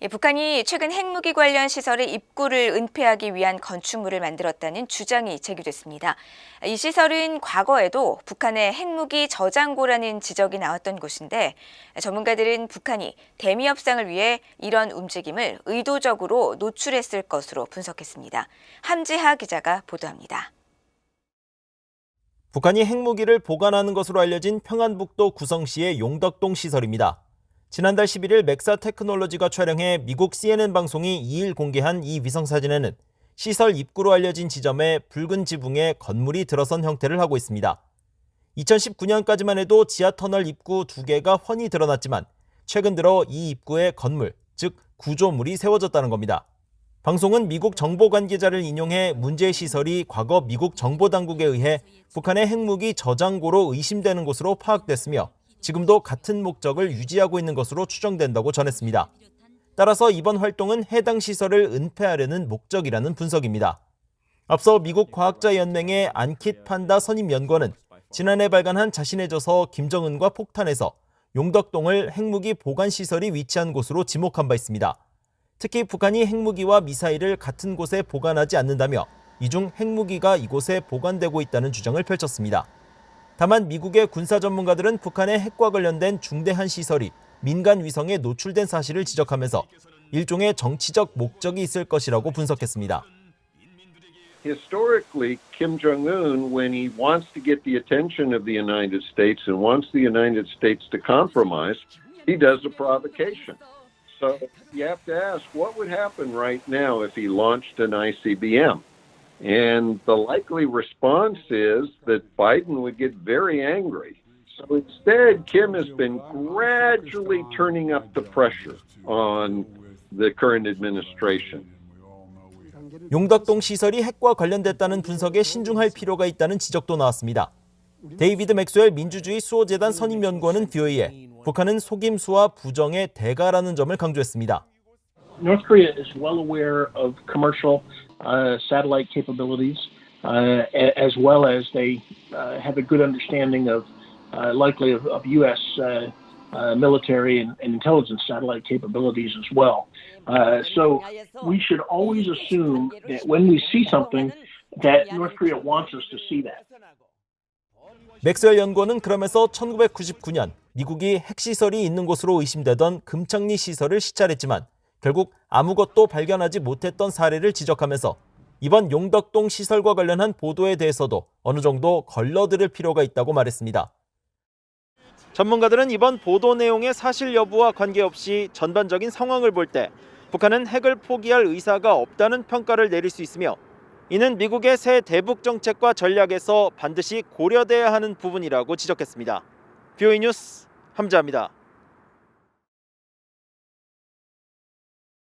북한이 최근 핵무기 관련 시설의 입구를 은폐하기 위한 건축물을 만들었다는 주장이 제기됐습니다. 이 시설은 과거에도 북한의 핵무기 저장고라는 지적이 나왔던 곳인데 전문가들은 북한이 대미 협상을 위해 이런 움직임을 의도적으로 노출했을 것으로 분석했습니다. 함지하 기자가 보도합니다. 북한이 핵무기를 보관하는 것으로 알려진 평안북도 구성시의 용덕동 시설입니다. 지난달 11일 맥사 테크놀로지가 촬영해 미국 CNN 방송이 2일 공개한 이 위성사진에는 시설 입구로 알려진 지점에 붉은 지붕에 건물이 들어선 형태를 하고 있습니다. 2019년까지만 해도 지하터널 입구 2개가 훤히 드러났지만 최근 들어 이 입구에 건물, 즉 구조물이 세워졌다는 겁니다. 방송은 미국 정보 관계자를 인용해 문제 시설이 과거 미국 정보당국에 의해 북한의 핵무기 저장고로 의심되는 곳으로 파악됐으며 지금도 같은 목적을 유지하고 있는 것으로 추정된다고 전했습니다. 따라서 이번 활동은 해당 시설을 은폐하려는 목적이라는 분석입니다. 앞서 미국 과학자연맹의 안킷 판다 선임연구원은 지난해 발간한 자신의 저서 김정은과 폭탄에서 용덕동을 핵무기 보관시설이 위치한 곳으로 지목한 바 있습니다. 특히 북한이 핵무기와 미사일을 같은 곳에 보관하지 않는다며 이중 핵무기가 이곳에 보관되고 있다는 주장을 펼쳤습니다. 다만 미국의 군사 전문가들은 북한의 핵과 관련된 중대한 시설이 민간 위성에 노출된 사실을 지적하면서 일종의 정치적 목적이 있을 것이라고 분석했습니다. Historically, Kim Jong-un, when he wants to get the attention of the United States and wants the United States to compromise, he does a provocation. So you have to ask, what would happen right now if he launched an ICBM? And the likely response is that Biden would get very angry. So instead, Kim has been gradually turning up the pressure on the current administration. 용덕동 시설이 핵과 관련됐다는 분석에 신중할 필요가 있다는 지적도 나왔습니다. 데이비드 맥스웰 민주주의 수호재단 선임연구원은 VOA에 북한은 속임수와 부정의 대가라는 점을 강조했습니다. North Korea is well aware of commercial satellite capabilities, as well as they have a good understanding of likely of U.S. Military and intelligence satellite capabilities as well. So we should always assume that when we see something, that North Korea wants us to see that. 맥스웰 연구원은 그러면서 1999년 미국이 핵시설이 있는 곳으로 의심되던 금창리 시설을 시찰했지만 결국 아무것도 발견하지 못했던 사례를 지적하면서 이번 용덕동 시설과 관련한 보도에 대해서도 어느 정도 걸러들을 필요가 있다고 말했습니다. 전문가들은 이번 보도 내용의 사실 여부와 관계없이 전반적인 상황을 볼 때 북한은 핵을 포기할 의사가 없다는 평가를 내릴 수 있으며 이는 미국의 새 대북 정책과 전략에서 반드시 고려돼야 하는 부분이라고 지적했습니다. VOA 뉴스 함지하입니다.